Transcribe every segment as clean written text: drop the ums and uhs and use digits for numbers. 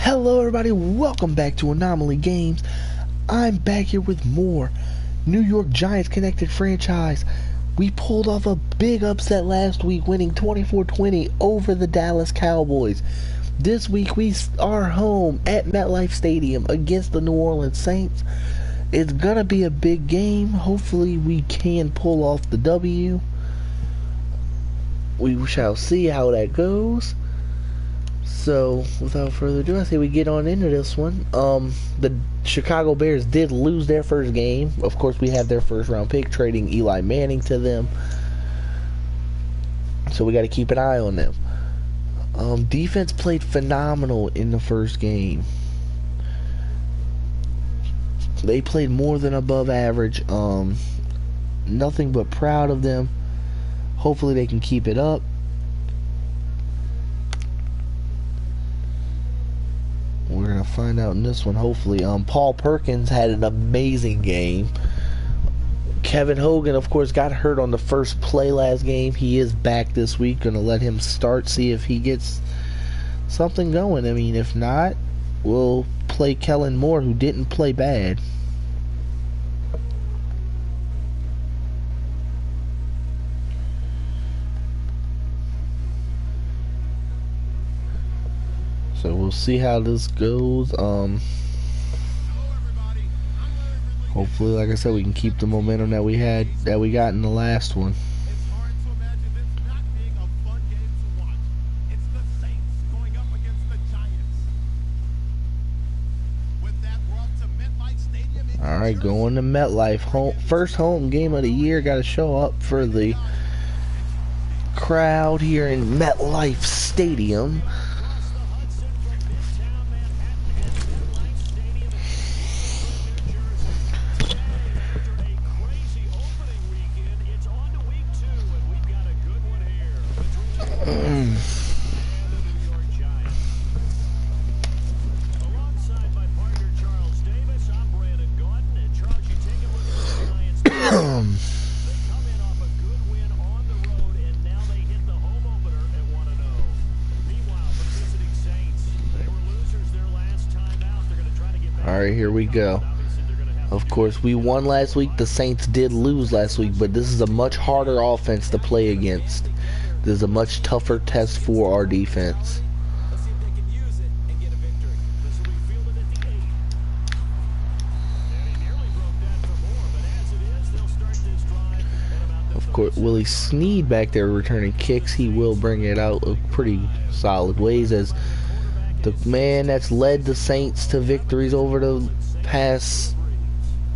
Hello everybody, welcome back to Anomaly Games. I'm back here with more New York Giants connected franchise. We pulled off a big upset last week, winning 24-20 over the Dallas Cowboys. This week we are home at MetLife Stadium against the New Orleans Saints. It's gonna be a big game. Hopefully we can pull off the W. We shall see how that goes. So, without further ado, I say we get on into this one. The Chicago Bears did lose their first game. Of course, we had their first round pick, trading Eli Manning to them. So we got to keep an eye on them. Defense played phenomenal in the first game. They played more than above average. Nothing but proud of them. Hopefully they can keep it up. We're going to find out in this one, hopefully. Paul Perkins had an amazing game. Kevin Hogan, of course, got hurt on the first play last game. He is back this week. Going to let him start, see if he gets something going. I mean, if not, we'll play Kellen Moore, who didn't play bad. So we'll see how this goes. Hopefully, like I said, we can keep the momentum that we got in the last one. All right, going to MetLife. First home game of the year. Got to show up for the crowd here in MetLife Stadium. Alright, here we go. Of course, we won last week. The Saints did lose last week, but this is a much harder offense to play against. This is a much tougher test for our defense. Of course, Willie Snead back there returning kicks. He will bring it out pretty solid ways as the man that's led the Saints to victories over the past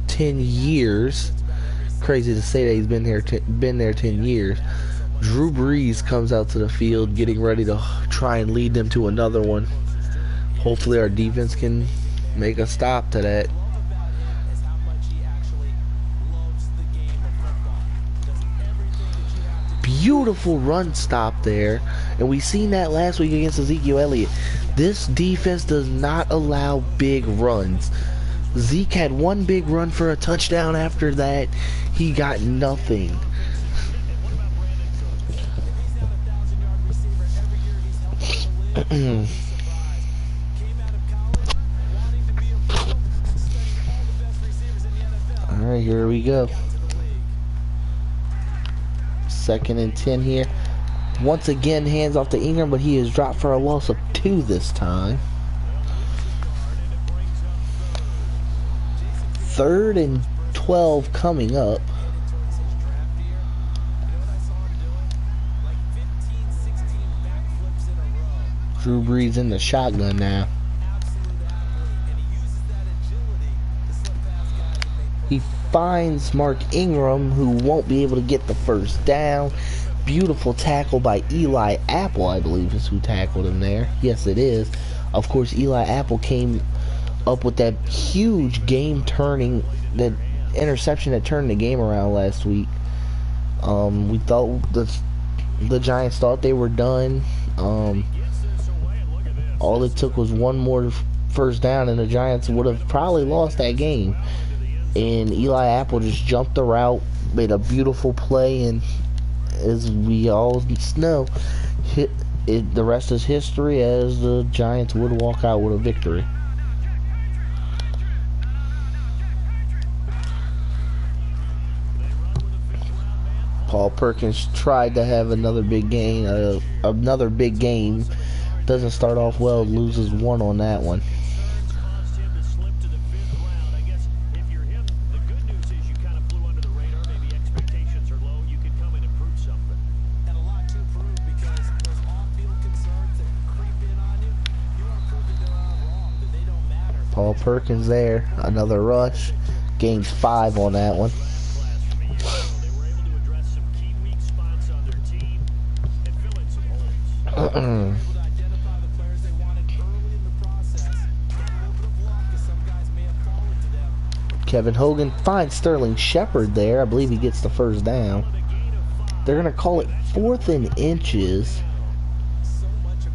10 years. Crazy to say that he's been there 10 years. Drew Brees comes out to the field, getting ready to try and lead them to another one. Hopefully our defense can make a stop to that. Beautiful run stop there, and we seen that last week against Ezekiel Elliott. This defense does not allow big runs. Zeke had one big run for a touchdown. After that, he got nothing. Alright, here we go. 2nd and 10 here. Once again, hands off to Ingram, but he is dropped for a loss of 2 this time. 3rd and 12 coming up. Drew Brees in the shotgun now. He finds Mark Ingram, who won't be able to get the first down. Beautiful tackle by Eli Apple, I believe is who tackled him there. Yes, it is. Of course, Eli Apple came up with that huge game-turning, that interception that turned the game around last week. We thought the Giants thought they were done. All it took was one more first down, and the Giants would have probably lost that game. And Eli Apple just jumped the route, made a beautiful play, and as we all know, the rest is history, as the Giants would walk out with a victory. Paul Perkins tried to have another big game. Doesn't start off well, loses one on that one. Paul Perkins there, another rush, gains 5 on that one. Kevin Hogan finds Sterling Shepard there. I believe he gets the first down. They're going to call it 4th and inches.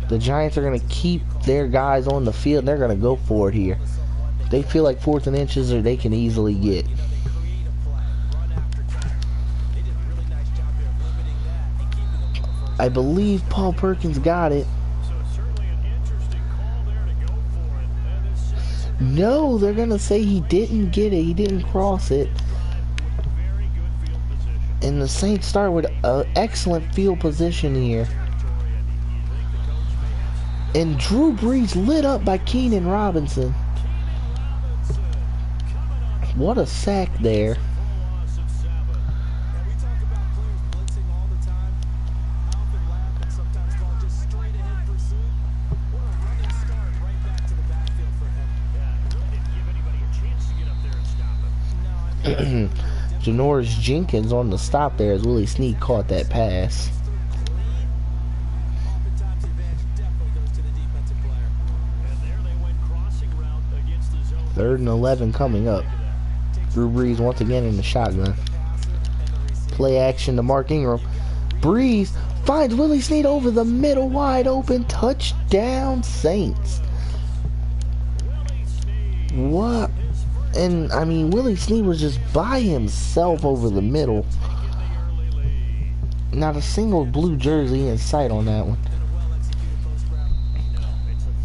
The Giants are going to keep their guys on the field. They're going to go for it here. They feel like 4th and inches or they can easily get. I believe Paul Perkins got it. No, they're going to say he didn't get it. He didn't cross it. And the Saints start with an excellent field position here. And Drew Brees lit up by Keenan Robinson. What a sack there. Janoris Jenkins on the stop there as Willie Snead caught that pass. Third and 11 coming up. Drew Brees once again in the shotgun. Play action to Mark Ingram. Brees finds Willie Snead over the middle, wide open. Touchdown Saints. What? And I mean, Willie Snead was just by himself over the middle. Not a single blue jersey in sight on that one.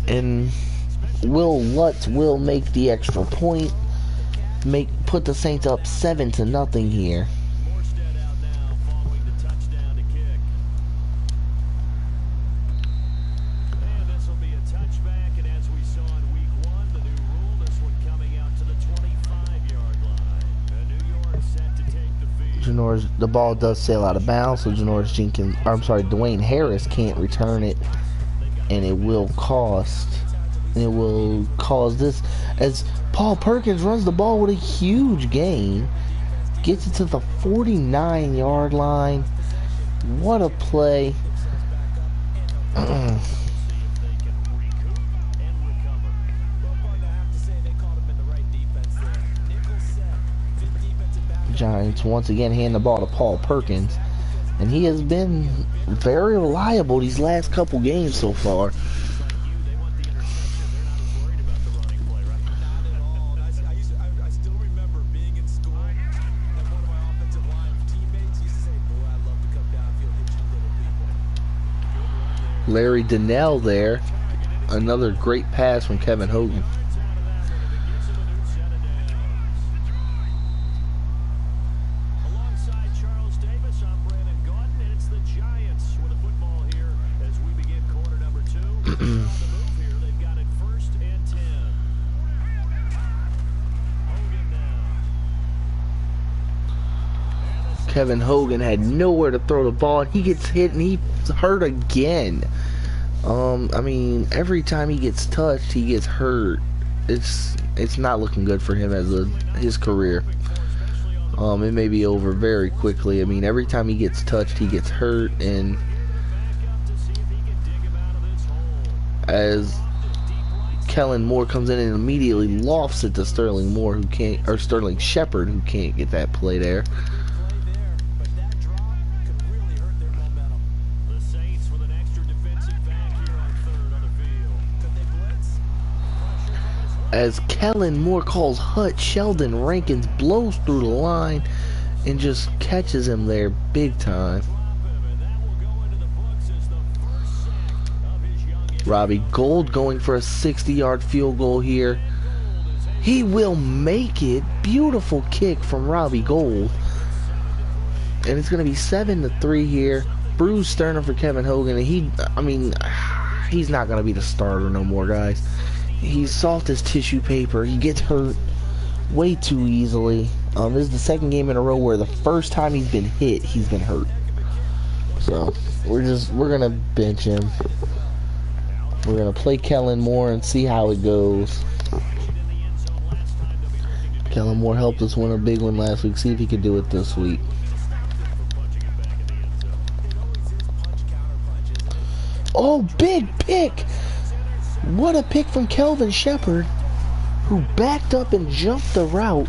And Will Lutz will make the extra point. Put the Saints up 7-0 here. The ball does sail out of bounds, so Dwayne Harris can't return it, and it will cause this as Paul Perkins runs the ball with a huge gain, gets it to the 49-yard line. What a play. Giants once again hand the ball to Paul Perkins, and he has been very reliable these last couple games so far. Larry Donnell there, another great pass from Kevin Hogan. Kevin Hogan had nowhere to throw the ball. He gets hit and he's hurt again. I mean, every time he gets touched, he gets hurt. It's not looking good for him as his career. It may be over very quickly. I mean, every time he gets touched, he gets hurt, and as Kellen Moore comes in and immediately lofts it to Sterling Shepard, who can't get that play there. As Kellen Moore calls Hut, Sheldon Rankins blows through the line and just catches him there big time. Robbie Gould going for a 60-yard field goal here. He will make it. Beautiful kick from Robbie Gould. And it's going to be 7-3 here. Bruce Sterner for Kevin Hogan. And he's not going to be the starter no more, guys. He's soft as tissue paper. He gets hurt way too easily. This is the second game in a row where the first time he's been hit, he's been hurt. So we're gonna bench him. We're gonna play Kellen Moore and see how it goes. Kellen Moore helped us win a big one last week. See if he can do it this week. Oh, big pick! What a pick from Kelvin Shepard, who backed up and jumped the route.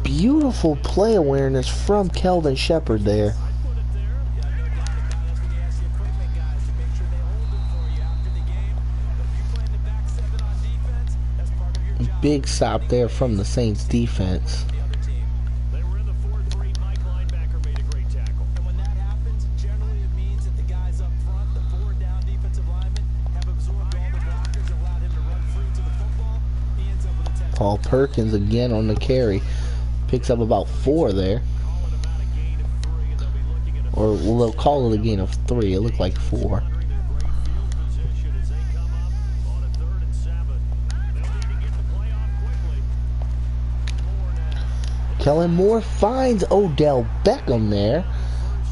Beautiful play awareness from Kelvin Shepard there. Big stop there from the Saints defense. Paul Perkins again on the carry. Picks up about 4 there. Or they'll call it a gain of 3. It looked like 4. Kellen Moore finds Odell Beckham there.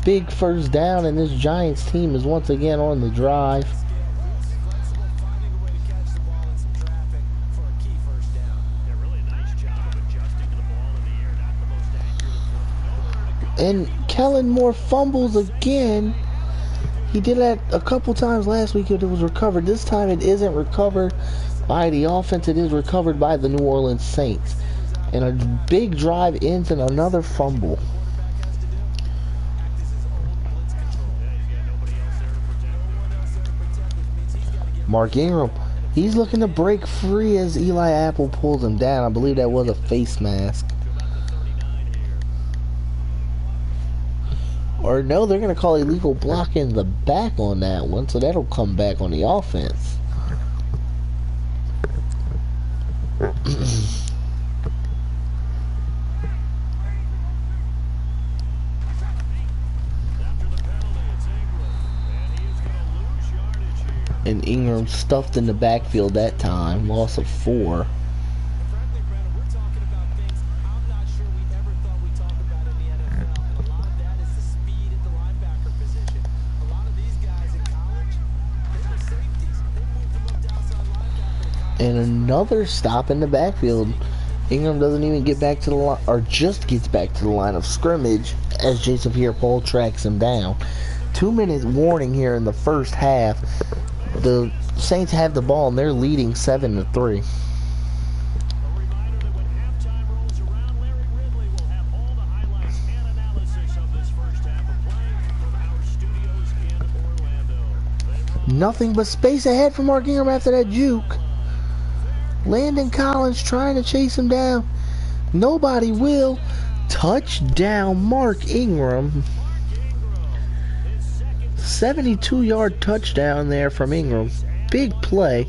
Big first down, and this Giants team is once again on the drive. And Kellen Moore fumbles again. He did that a couple times last week. It was recovered. This time it isn't recovered by the offense. It is recovered by the New Orleans Saints. And a big drive ends in another fumble. Mark Ingram, he's looking to break free as Eli Apple pulls him down. I believe that was a face mask. Or no, they're going to call illegal block in the back on that one, so that'll come back on the offense. And Ingram stuffed in the backfield that time, loss of 4. And another stop in the backfield. Ingram doesn't even get back to the line, or just gets back to the line of scrimmage as Jason Pierre-Paul tracks him down. 2-minute warning here in the first half. The Saints have the ball and they're leading 7-3. Nothing but space ahead for Mark Ingram after that juke. Landon Collins trying to chase him down. Nobody will. Touchdown, Mark Ingram. 72-yard touchdown there from Ingram. Big play.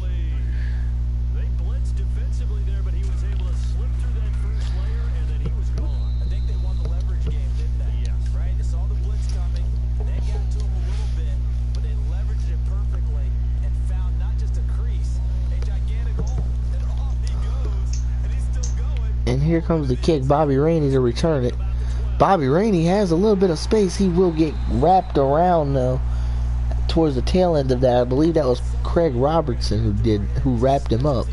And here comes the kick. Bobby Rainey to return it. Bobby Rainey has a little bit of space. He will get wrapped around though towards the tail end of that. I believe that was Craig Robertson who wrapped him up.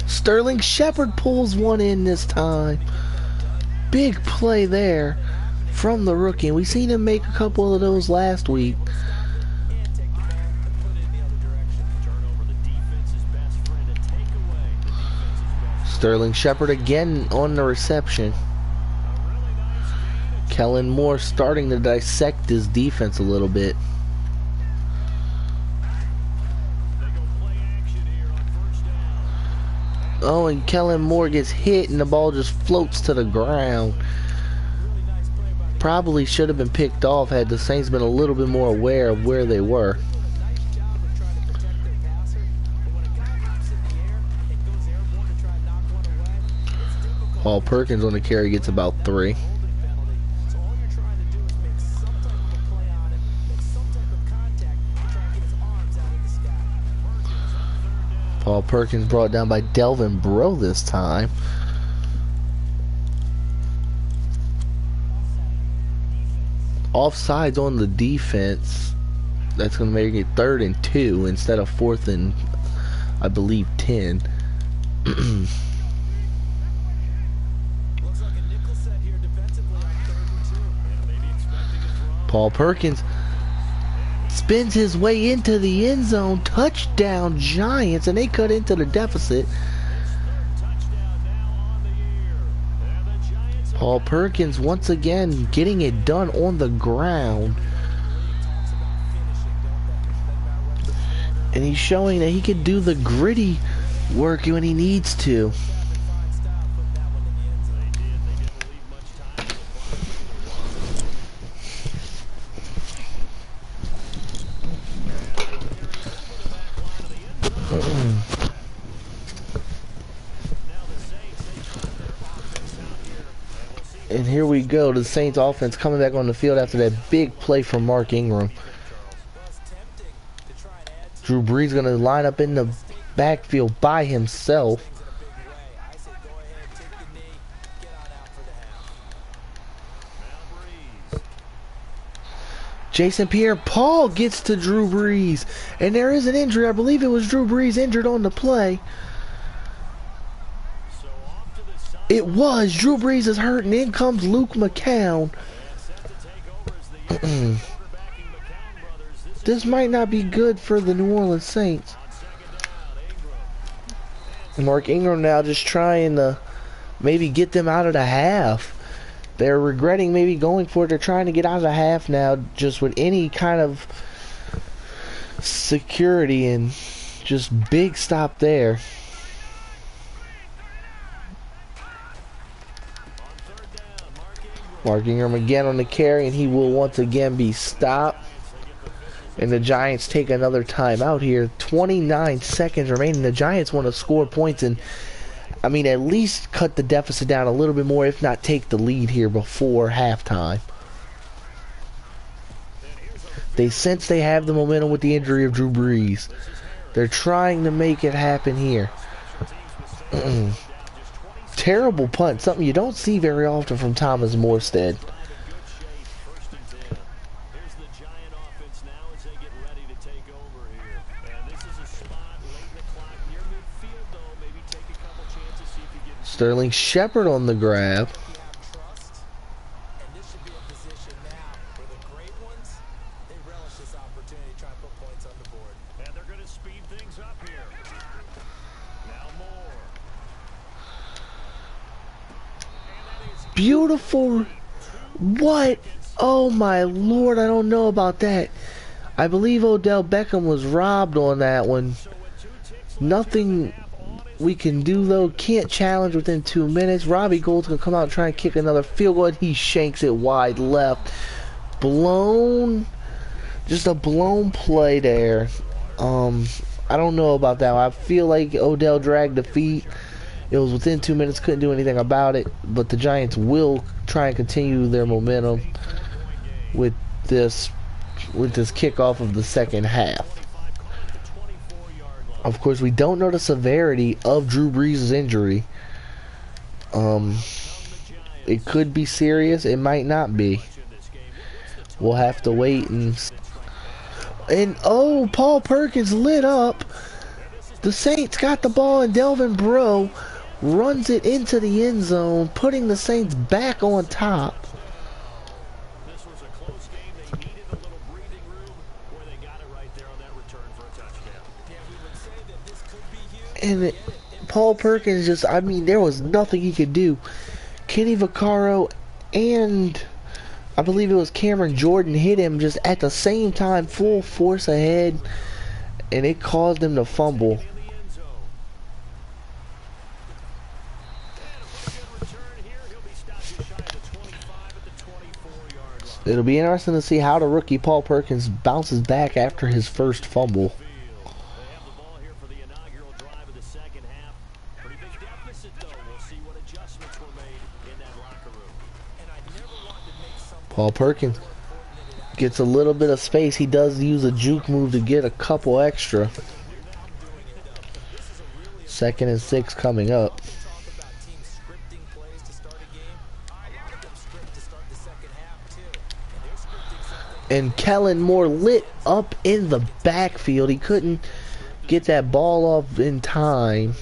Sterling Shepard pulls one in this time. Big play there from the rookie. We've seen him make a couple of those last week. Sterling Shepard again on the reception. Kellen Moore starting to dissect his defense a little bit. Oh, and Kellen Moore gets hit and the ball just floats to the ground. Probably should have been picked off had the Saints been a little bit more aware of where they were. Paul Perkins on the carry gets about 3. Paul Perkins brought down by Delvin Breaux this time. Offsides on the defense. That's going to make it 3rd and 2 instead of 4th and, I believe, 10. Paul Perkins spins his way into the end zone. Touchdown Giants, and they cut into the deficit. Paul Perkins once again getting it done on the ground. And he's showing that he can do the gritty work when he needs to. And here we go, the Saints offense coming back on the field after that big play from Mark Ingram. Drew Brees going to line up in the backfield by himself. Jason Pierre-Paul gets to Drew Brees. And there is an injury. I believe it was Drew Brees injured on the play. It was. Drew Brees is hurt, and in comes Luke McCown. This might not be good for the New Orleans Saints. Mark Ingram now just trying to maybe get them out of the half. They're regretting maybe going for it. They're trying to get out of the half now just with any kind of security, and just big stop there. Mark Ingram again on the carry, and he will once again be stopped. And the Giants take another timeout here. 29 seconds remaining. The Giants want to score points and, I mean, at least cut the deficit down a little bit more, if not take the lead here before halftime. They sense they have the momentum with the injury of Drew Brees. They're trying to make it happen here. Terrible punt, something you don't see very often from Thomas Morstead. Sterling Shepard on the grab. Beautiful. What? Oh my lord, I don't know about that. I believe Odell Beckham was robbed on that one. Nothing we can do though. Can't challenge within 2 minutes. Robbie Gould's gonna come out and try and kick another field goal. He shanks it wide left. Blown. Just a blown play there. I don't know about that one. I feel like Odell dragged the feet. It was within 2 minutes, couldn't do anything about it. But the Giants will try and continue their momentum with this kickoff of the second half. Of course, we don't know the severity of Drew Brees' injury. It could be serious. It might not be. We'll have to wait and oh, Paul Perkins lit up. The Saints got the ball, and Delvin Breaux runs it into the end zone, putting the Saints back on top. This was a close game. They needed a little breathing room, where they got it right there on that return for a touchdown. Yeah, we would say that this could be huge. And Paul Perkins just, I mean, there was nothing he could do. Kenny Vaccaro and I believe it was Cameron Jordan hit him just at the same time, full force ahead, and it caused him to fumble. It'll be interesting to see how the rookie Paul Perkins bounces back after his first fumble. Paul Perkins gets a little bit of space. He does use a juke move to get a couple extra. 2nd and 6 coming up. And Kellen Moore lit up in the backfield. He couldn't get that ball off in time.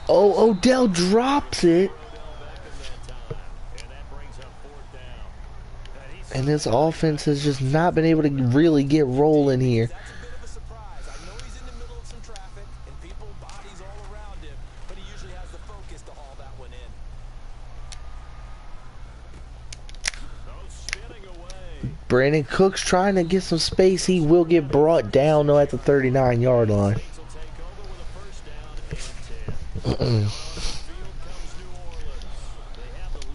Oh, Odell drops it. And this offense has just not been able to really get rolling here. Brandon Cooks trying to get some space. He will get brought down though at the 39-yard line.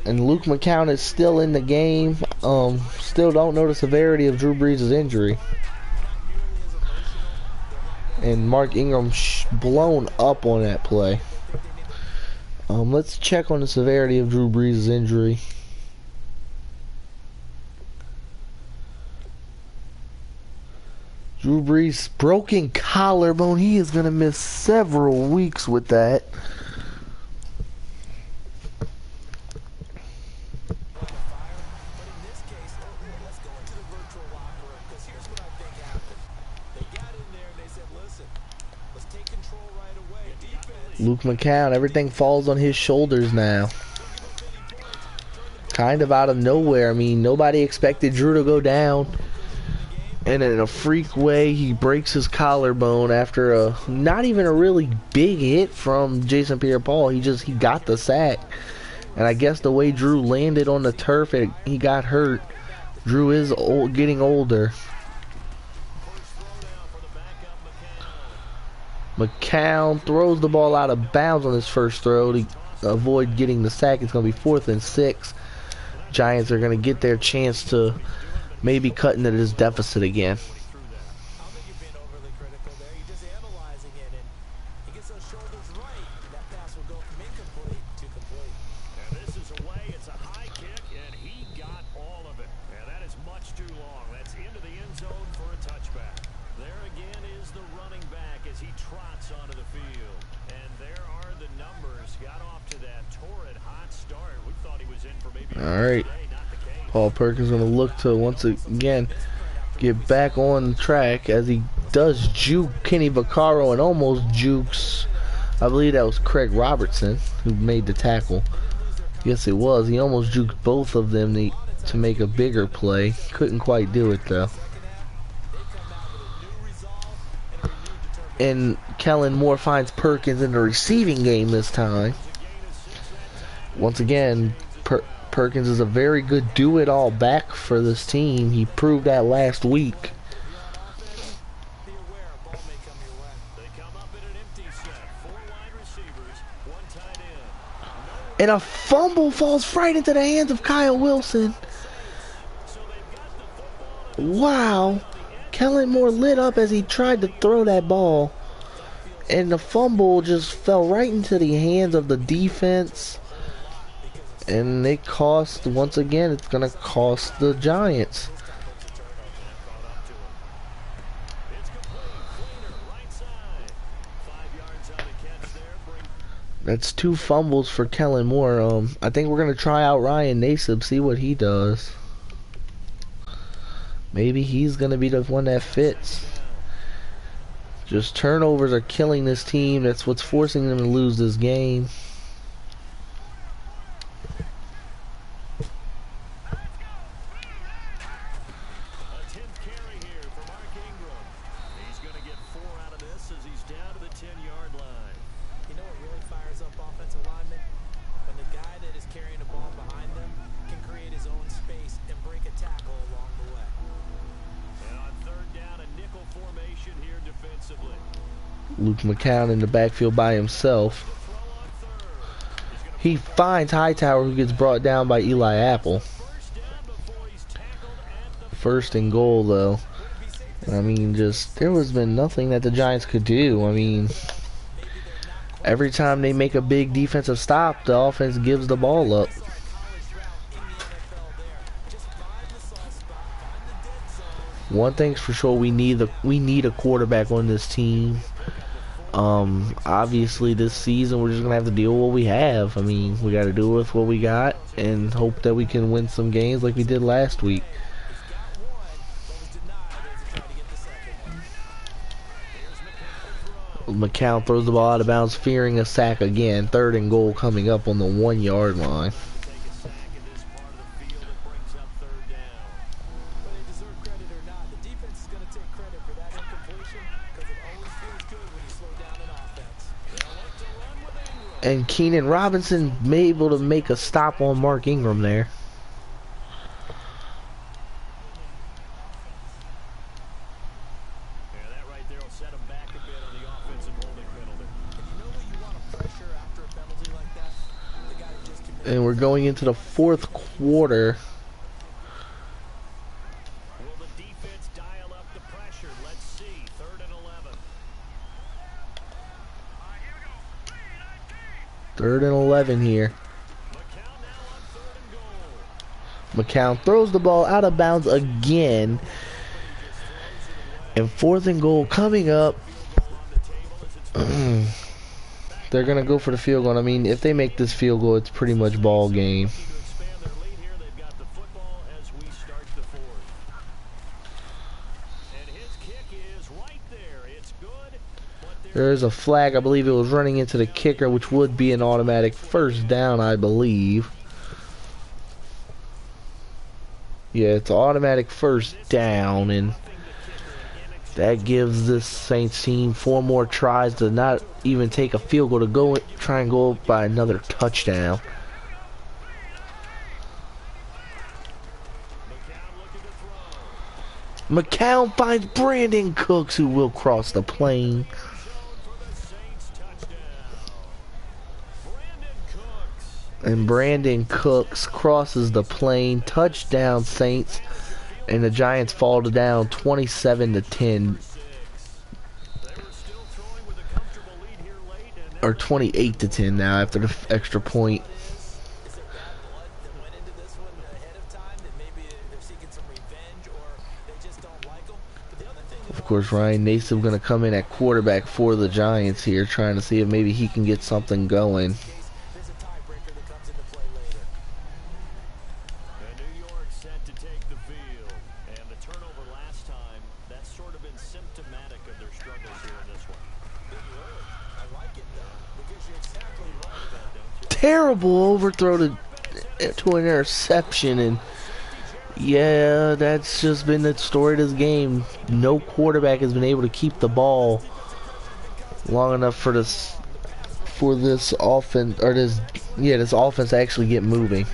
And Luke McCown is still in the game. Still don't know the severity of Drew Brees' injury. And Mark Ingram blown up on that play. Let's check on the severity of Drew Brees' injury. Drew Brees, broken collarbone. He is going to miss several weeks with that. Luke McCown, everything falls on his shoulders now. Kind of out of nowhere. I mean, nobody expected Drew to go down. And in a freak way, he breaks his collarbone after a not even a really big hit from Jason Pierre-Paul. He got the sack. And I guess the way Drew landed on the turf, he got hurt. Drew is getting older. McCown throws the ball out of bounds on his first throw to avoid getting the sack. It's going to be 4th and 6. Giants are going to get their chance to maybe cut into this deficit again. Alright, Paul Perkins going to look to once again get back on track as he does juke Kenny Vaccaro and almost jukes, I believe that was Craig Robertson who made the tackle. Yes, it was. He almost juked both of them to make a bigger play. Couldn't quite do it though. And Kellen Moore finds Perkins in the receiving game this time. Once again, Perkins is a very good do-it-all back for this team. He proved that last week. And a fumble falls right into the hands of Kyle Wilson. Wow. Kellen Moore lit up as he tried to throw that ball. And the fumble just fell right into the hands of the defense. And it cost, once again, it's going to cost the Giants. That's 2 fumbles for Kellen Moore. I think we're going to try out Ryan Nassib, see what he does. Maybe he's going to be the one that fits. Just turnovers are killing this team. That's what's forcing them to lose this game. fires up offensive linemen when the guy that is carrying the ball behind them can create his own space and break a tackle along the way. And on third down, a nickel formation here defensively. Luke McCown in the backfield by himself. He finds Hightower, who gets brought down by Eli Apple. First and goal, though. I mean, there was been nothing that the Giants could do. I mean, every time they make a big defensive stop, the offense gives the ball up. One thing's for sure, we need a quarterback on this team. Obviously this season we're just gonna have to deal with what we have. I mean, we got to deal with what we got and hope that we can win some games like we did last week. McCown throws the ball out of bounds, fearing a sack again. Third and goal coming up on the 1-yard line. And Keenan Robinson able to make a stop on Mark Ingram there. And we're going into the fourth quarter. Will the defense dial up the pressure? Let's see. 3rd and 11. 3rd and 11 here. McCown throws the ball out of bounds again. And 4th and goal coming up. They're going to go for the field goal. I mean, if they make this field goal, it's pretty much ball game. There's a flag. I believe it was running into the kicker, which would be an automatic first down, I believe. Yeah, it's automatic first down, and that gives this Saints team 4 more tries to not even take a field goal, to try and go up by another touchdown. McCown finds Brandon Cooks, who will cross the plane. And Brandon Cooks crosses the plane. Touchdown, Saints. And the Giants fall down 27-10. Or 28-10 now after the extra point. Of course, Ryan Nassib going to come in at quarterback for the Giants here, trying to see if maybe he can get something going. Terrible overthrow to an interception, and yeah, that's just been the story of this game. No quarterback has been able to keep the ball long enough for this offense, or this offense to actually get moving.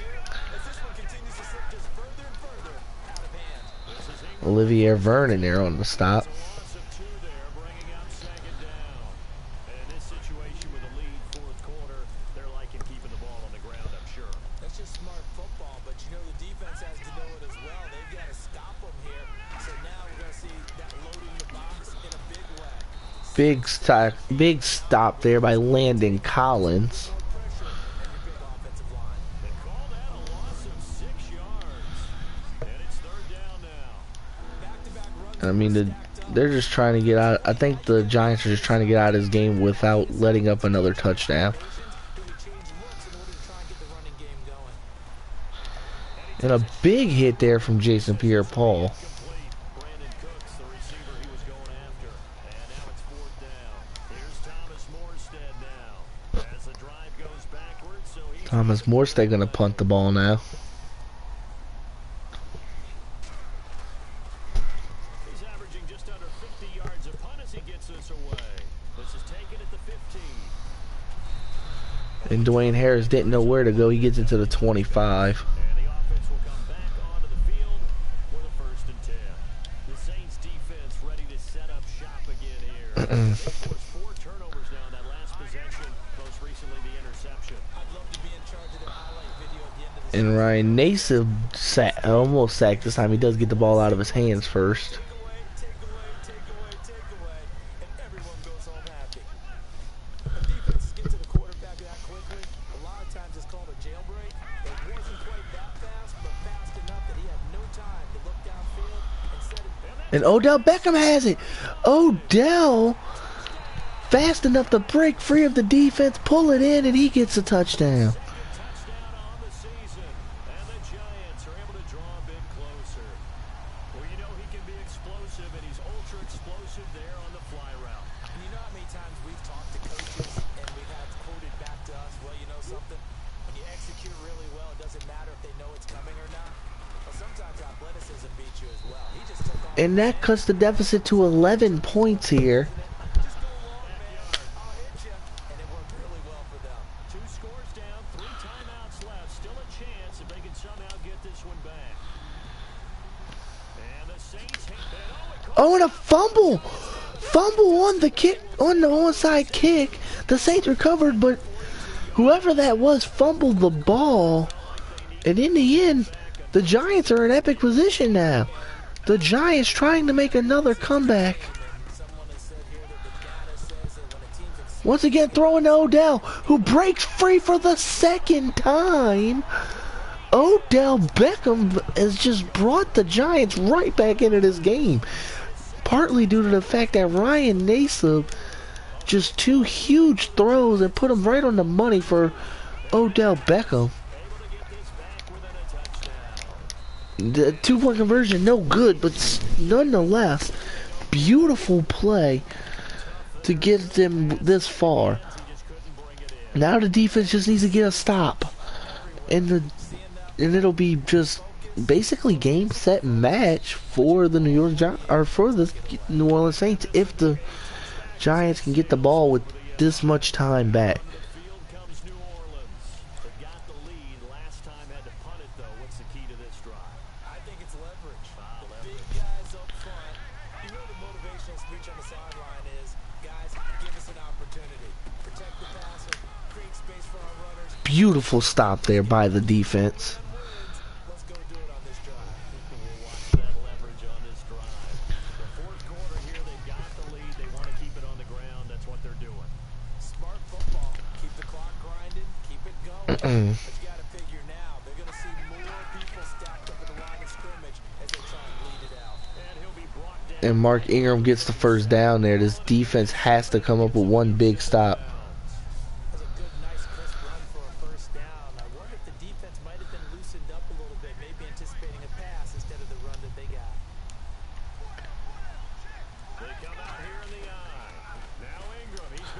Olivier Vernon there on the stop. Big stop there by Landon Collins. I mean, they're just trying to get out. I think the Giants are just trying to get out of this game without letting up another touchdown. And a big hit there from Jason Pierre-Paul. Thomas Morstead gonna punt the ball now. He's averaging just under 50 yards a punt as he gets this away. This is taken at the 15. And Dwayne Harris didn't know where to go. He gets it to the 25. And the offense will come back onto the field for the 1st and 10. The Saints defense ready to set up shop again here. They forced 4 turnovers now in that last possession, most recently the interception. I'd love to be in charge of the highlight video at the end of the And Ryan Nassib almost sacked this time. He does get the ball out of his hands first. take away, and everyone goes home happy. When defenses get to the quarterback that quickly, a lot of times it's called a jailbreak. It wasn't quite that fast, but fast enough that he had no time to look downfield and set it. And Odell Beckham has it. Odell, fast enough to break free of the defense, pull it in, and he gets a touchdown. Touchdown on the season, and the Giants are able to draw a bit closer. Well, you know he can be explosive, and he's ultra explosive there on the fly route. And you know how many times we've talked to coaches, and we've had quoted back to us, well, you know something? When you execute really well, it doesn't matter if they know it's coming or not. Well, sometimes athleticism beats you as well. He just took on. And that cuts the deficit to 11 points here. Just go long, man. I'll hit you. And it worked really well for them. 2 scores down, 3 timeouts left. Still a chance if they can somehow get this one back. And the Saints hit that. Oh, and a fumble! Fumble on the kick, on the onside kick. The Saints recovered, but whoever that was fumbled the ball. And in the end, the Giants are in epic position now. The Giants trying to make another comeback. Once again, throwing to Odell, who breaks free for the 2nd time. Odell Beckham has just brought the Giants right back into this game. Partly due to the fact that Ryan Nassib just 2 huge throws and put him right on the money for Odell Beckham. The 2-point conversion, no good, but nonetheless, beautiful play to get them this far. Now the defense just needs to get a stop, and it'll be just basically game, set, match for the for the New Orleans Saints if the Giants can get the ball with this much time back. Beautiful stop there by the defense. Let's go do it on this drive. We'll watch that leverage on this drive. The 4th quarter here, they've got the lead. They want to keep it on the ground. That's what they're doing. Smart football. Keep the clock grinding. Keep it going. But you got to figure now, they're going to see more people stacked up at the line of scrimmage as they try and bleed it out. And he'll be brought down. And Mark Ingram gets the first down there. This defense has to come up with one big stop.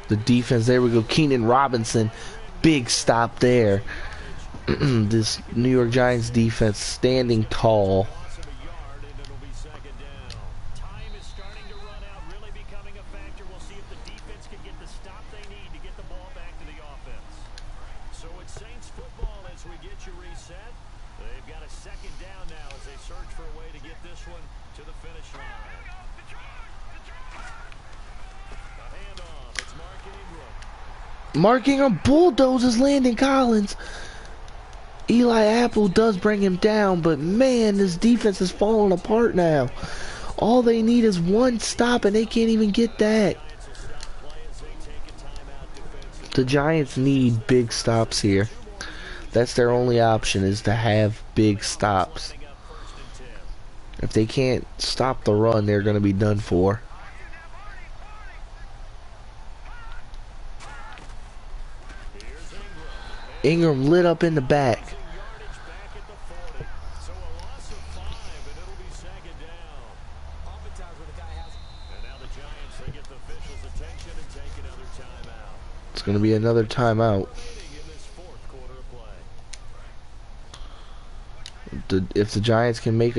The defense, there we go. Keenan Robinson, big stop there. This New York Giants defense standing tall. Time is starting to run out, really becoming a factor. We'll see if the defense can get the stop they need to get the ball back to the offense. So it's Saints football as we get you reset. They've got a 2nd down now as they search for a way to get this one to the finish line. Mark Ingram bulldozes Landon Collins. Eli Apple does bring him down, but man, this defense is falling apart now. All they need is one stop, and they can't even get that. The Giants need big stops here. That's their only option, is to have big stops. If they can't stop the run, they're going to be done for. Ingram lit up in the back. It's going to be another timeout. If the Giants can make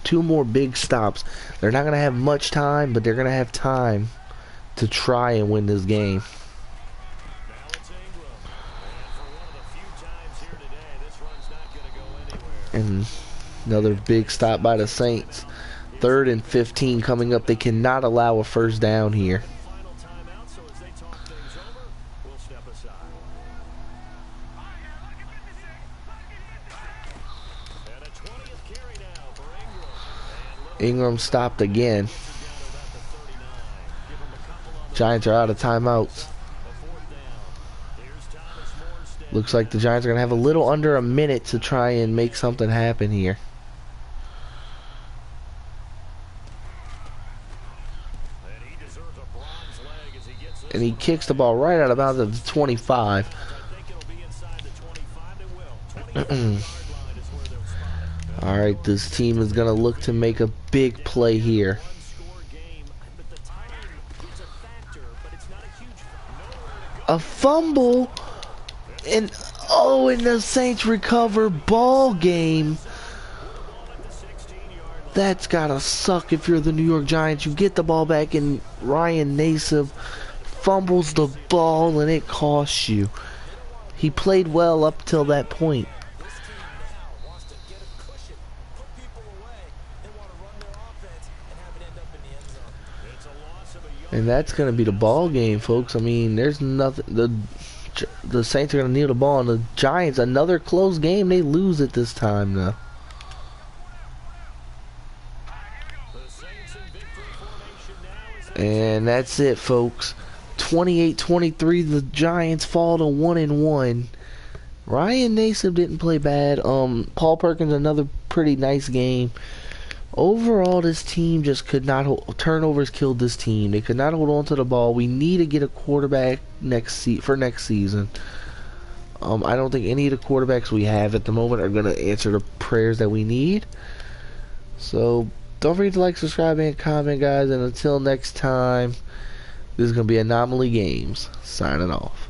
2 more big stops, they're not going to have much time, but they're going to have time to try and win this game. And another big stop by the Saints. 3rd and 15 coming up. They cannot allow a first down here. Final timeout, so as they talk things over, we'll step aside. And a 20th carry now for Ingram. Ingram stopped again. Giants are out of timeouts. Looks like the Giants are going to have a little under a minute to try and make something happen here. And he kicks the ball right out of bounds at the 25. Alright, this team is going to look to make a big play here. A fumble, and and the Saints recover. Ball game. That's gotta suck if you're the New York Giants. You get the ball back and Ryan Nassib fumbles the ball and it costs you. He played well up till that point. And that's going to be the ball game, folks. I mean, there's nothing. The Saints are going to kneel the ball, and the Giants, another close game. They lose it this time, though. And that's it, folks. 28-23. The Giants fall to 1-1. Ryan Nassib didn't play bad. Paul Perkins, another pretty nice game. Overall, this team just could not hold. Turnovers killed this team. They could not hold on to the ball. We need to get a quarterback for next season. I don't think any of the quarterbacks we have at the moment are going to answer the prayers that we need. So, don't forget to like, subscribe, and comment, guys. And until next time, this is going to be Anomaly Games, signing off.